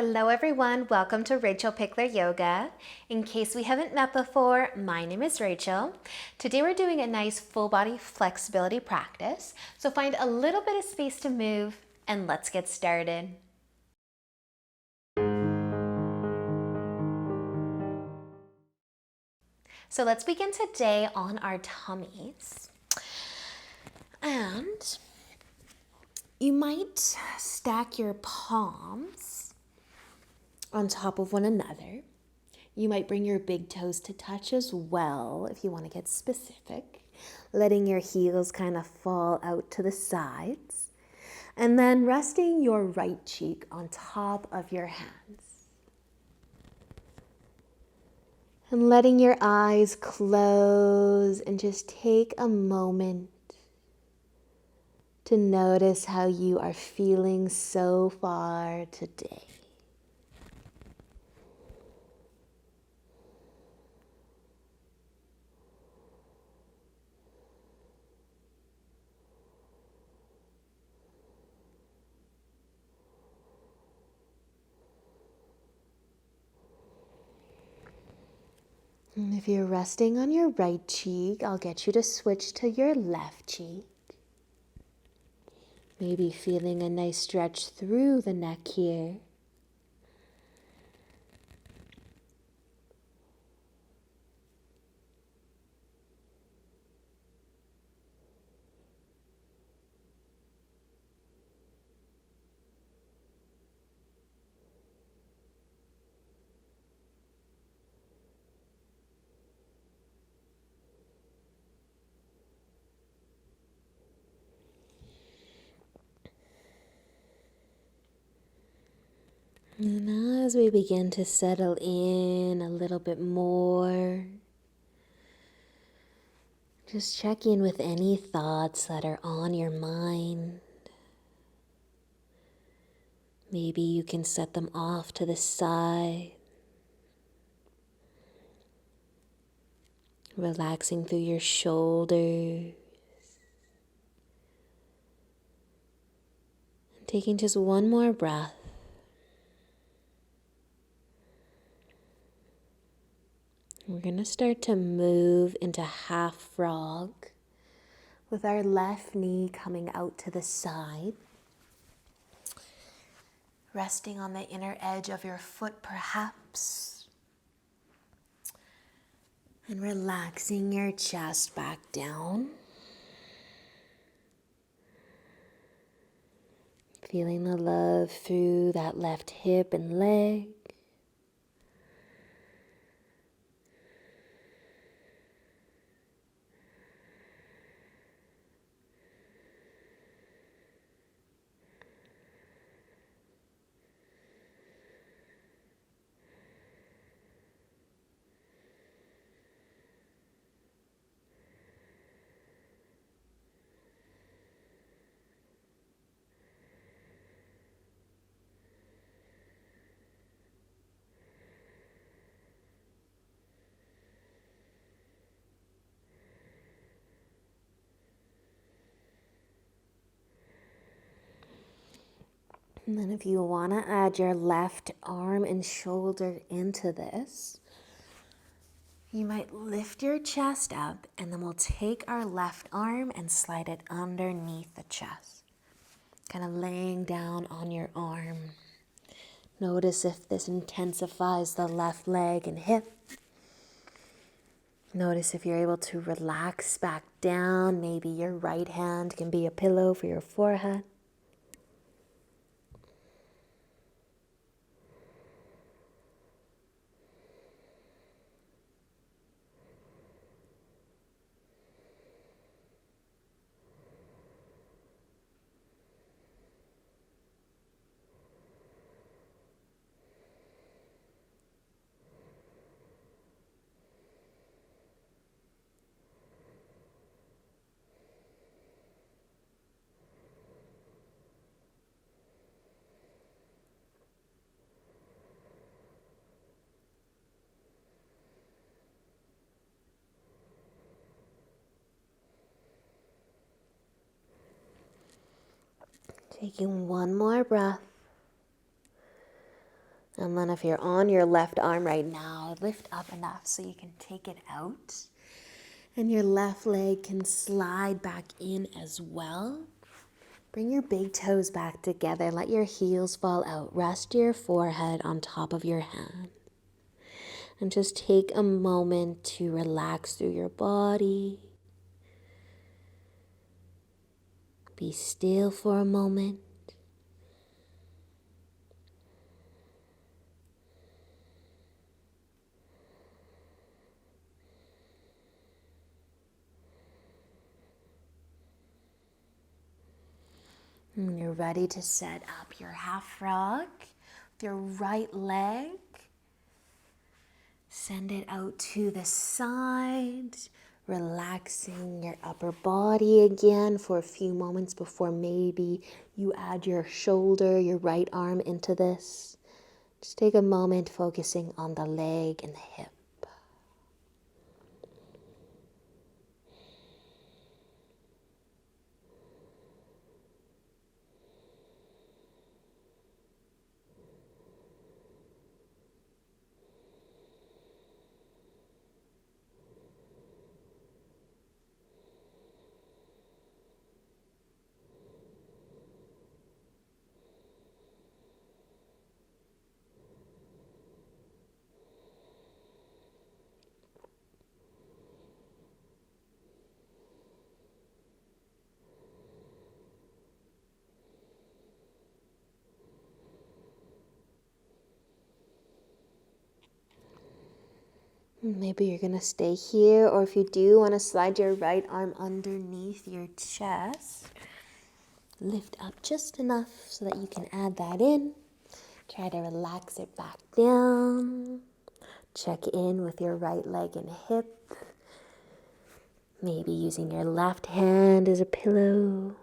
Hello everyone, welcome to Rachel Pichler Yoga. In case we haven't met before, my name is Rachel. Today we're doing a nice full body flexibility practice. So find a little bit of space to move and let's get started. So let's begin today on our tummies. And you might stack your palms on top of one another. You might bring your big toes to touch as well if you want to get specific, letting your heels kind of fall out to the sides, and then resting your right cheek on top of your hands. And letting your eyes close and just take a moment to notice how you are feeling so far today. And if you're resting on your right cheek, I'll get you to switch to your left cheek. Maybe feeling a nice stretch through the neck here. And as we begin to settle in a little bit more, just check in with any thoughts that are on your mind. Maybe you can set them off to the side, relaxing through your shoulders, and taking just one more breath. We're going to start to move into half frog with our left knee coming out to the side, resting on the inner edge of your foot perhaps, and relaxing your chest back down. Feeling the love through that left hip and leg. And then if you want to add your left arm and shoulder into this, you might lift your chest up and then we'll take our left arm and slide it underneath the chest. Kind of laying down on your arm. Notice if this intensifies the left leg and hip. Notice if you're able to relax back down. Maybe your right hand can be a pillow for your forehead. Taking one more breath. And then if you're on your left arm right now, lift up enough so you can take it out. And your left leg can slide back in as well. Bring your big toes back together. Let your heels fall out. Rest your forehead on top of your hand. And just take a moment to relax through your body. Be still for a moment. And you're ready to set up your half frog with your right leg. Send it out to the side, relaxing your upper body again for a few moments before maybe you add your shoulder, your right arm into this. Just take a moment focusing on the leg and the hip. Maybe you're going to stay here, or if you do want to slide your right arm underneath your chest, lift up just enough so that you can add that in. Try to relax it back down. Check in with your right leg and hip. Maybe using your left hand as a pillow.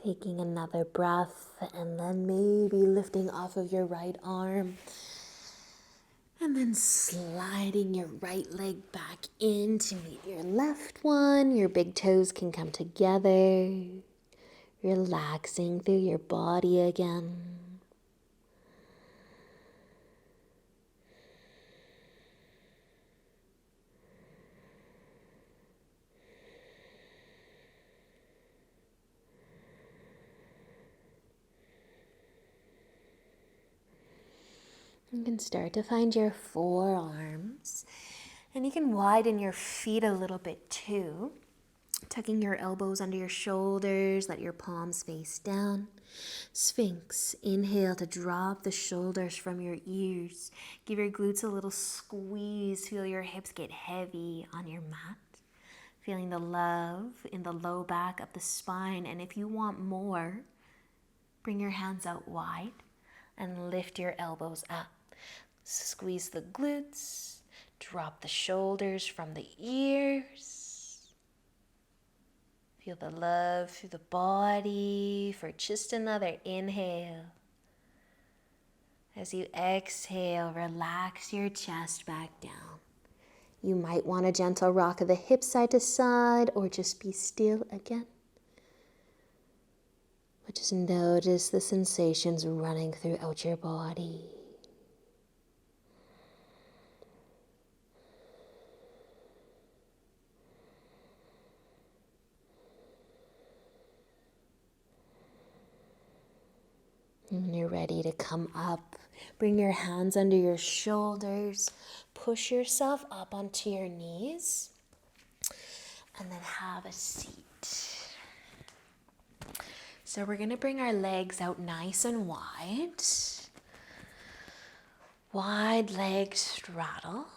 Taking another breath and then maybe lifting off of your right arm and then sliding your right leg back in to meet your left one. Your big toes can come together, relaxing through your body again. You can start to find your forearms, and you can widen your feet a little bit too, tucking your elbows under your shoulders, let your palms face down. Sphinx, inhale to drop the shoulders from your ears. Give your glutes a little squeeze, feel your hips get heavy on your mat. Feeling the love in the low back of the spine, and if you want more, bring your hands out wide and lift your elbows up. Squeeze the glutes, drop the shoulders from the ears. Feel the love through the body for just another inhale. As you exhale, relax your chest back down. You might want a gentle rock of the hips side to side, or just be still again. But just notice the sensations running throughout your body. When you're ready to come up, bring your hands under your shoulders, push yourself up onto your knees and then have a seat. So we're going to bring our legs out nice and wide. Wide legs straddle.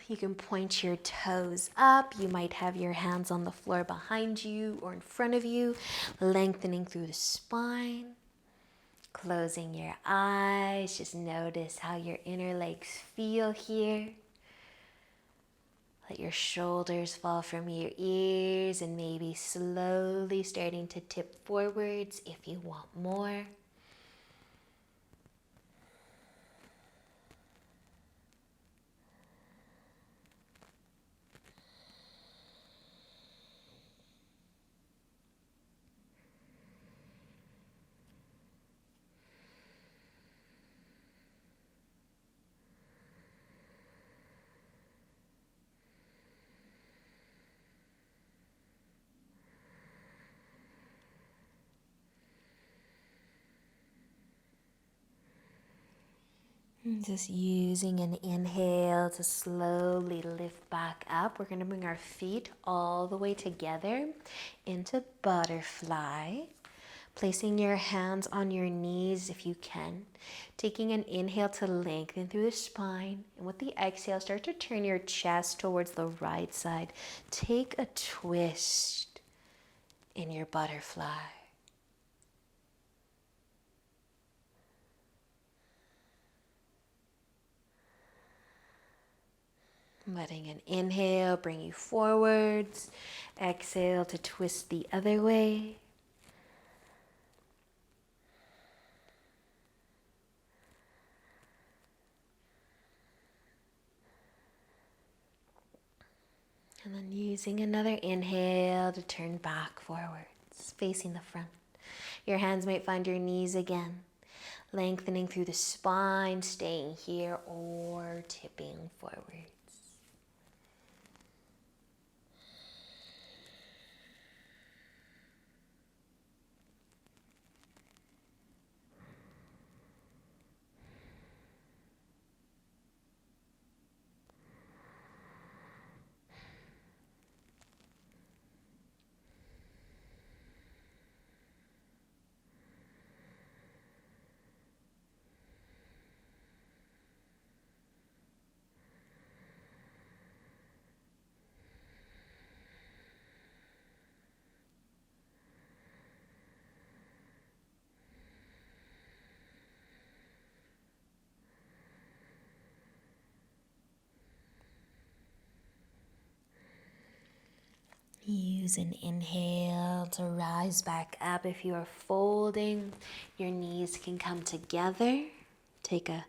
You can point your toes up. You might have your hands on the floor behind you or in front of you, lengthening through the spine. Closing your eyes, just notice how your inner legs feel here. Let your shoulders fall from your ears and maybe slowly starting to tip forwards if you want more. Just using an inhale to slowly lift back up. We're going to bring our feet all the way together into butterfly. Placing your hands on your knees if you can. Taking an inhale to lengthen through the spine. And with the exhale, start to turn your chest towards the right side. Take a twist in your butterfly. Letting an inhale bring you forwards. Exhale to twist the other way. And then using another inhale to turn back forwards, facing the front. Your hands might find your knees again. Lengthening through the spine, staying here or tipping forwards. Use an inhale to rise back up. If you are folding, your knees can come together. Take a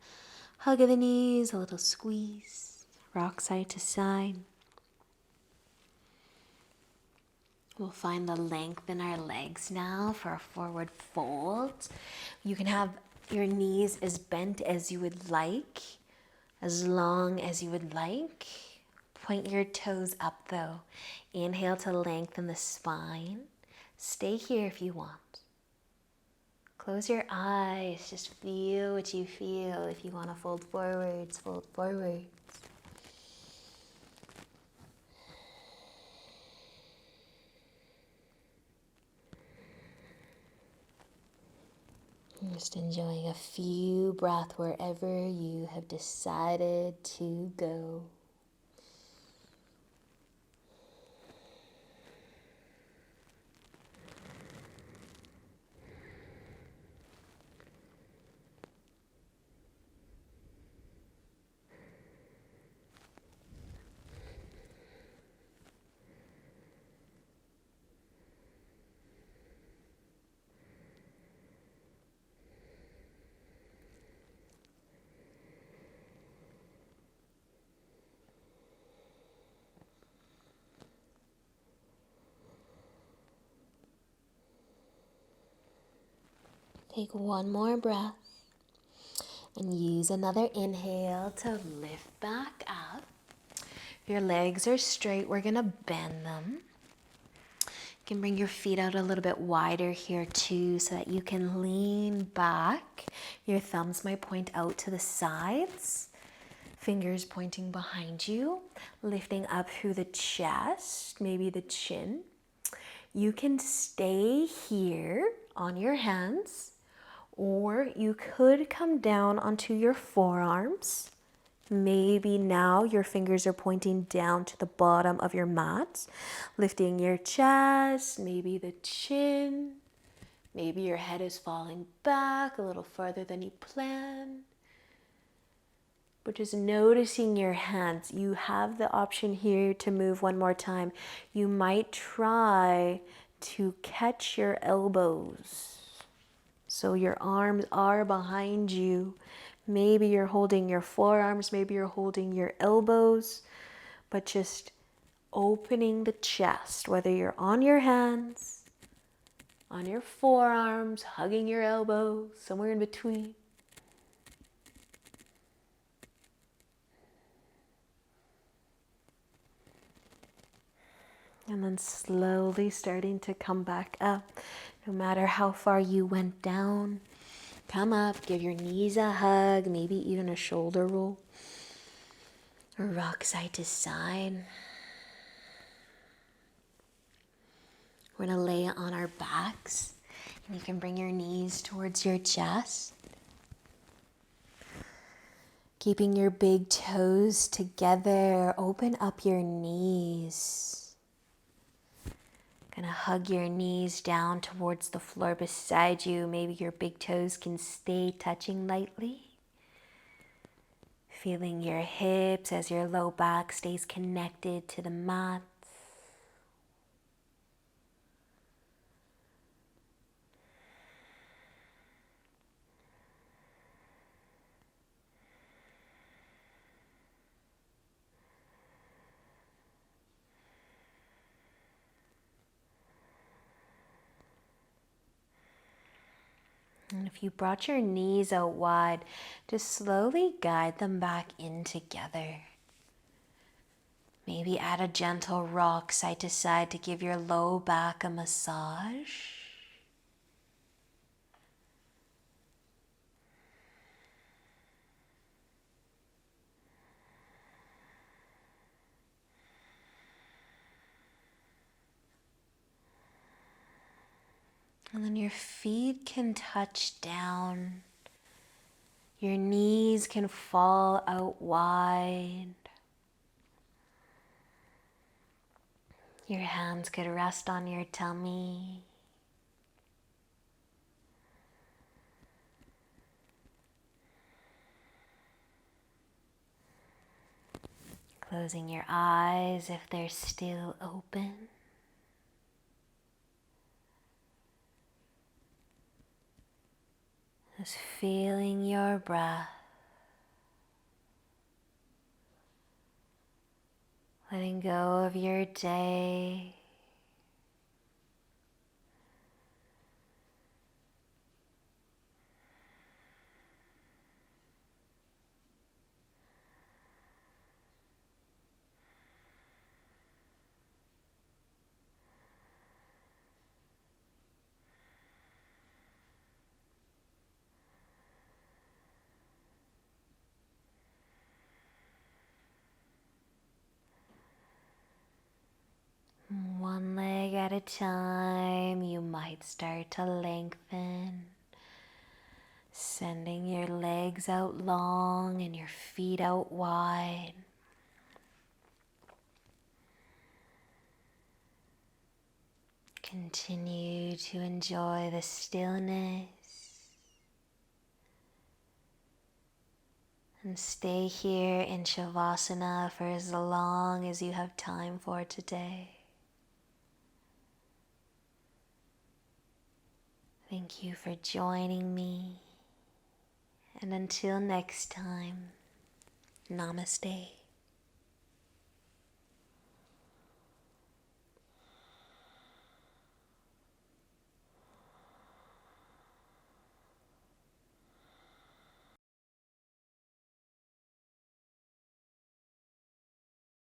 hug of the knees, a little squeeze, rock side to side. We'll find the length in our legs now for a forward fold. You can have your knees as bent as you would like, as long as you would like. Point your toes up though. Inhale to lengthen the spine. Stay here if you want. Close your eyes. Just feel what you feel. If you want to fold forwards, fold forwards. Just enjoying a few breaths wherever you have decided to go. Take one more breath and use another inhale to lift back up. If your legs are straight, we're gonna bend them. You can bring your feet out a little bit wider here too so that you can lean back. Your thumbs might point out to the sides. Fingers pointing behind you, lifting up through the chest, maybe the chin. You can stay here on your hands, or you could come down onto your forearms. Maybe now your fingers are pointing down to the bottom of your mat, lifting your chest, maybe the chin. Maybe your head is falling back a little farther than you planned. But just noticing your hands. You have the option here to move one more time. You might try to catch your elbows. So your arms are behind you. Maybe you're holding your forearms, maybe you're holding your elbows, but just opening the chest, whether you're on your hands, on your forearms, hugging your elbows, somewhere in between. And then slowly starting to come back up. No matter how far you went down, come up, give your knees a hug, maybe even a shoulder roll, or rock side to side. We're gonna lay on our backs, and you can bring your knees towards your chest. Keeping your big toes together, open up your knees. Gonna hug your knees down towards the floor beside you. Maybe your big toes can stay touching lightly. Feeling your hips as your low back stays connected to the mat. And if you brought your knees out wide, just slowly guide them back in together. Maybe add a gentle rock side to side to give your low back a massage. And then your feet can touch down. Your knees can fall out wide. Your hands could rest on your tummy. Closing your eyes if they're still open. Just feeling your breath. Letting go of your day. One leg at a time, you might start to lengthen, sending your legs out long and your feet out wide. Continue to enjoy the stillness and stay here in Shavasana for as long as you have time for today. Thank you for joining me, and until next time, Namaste.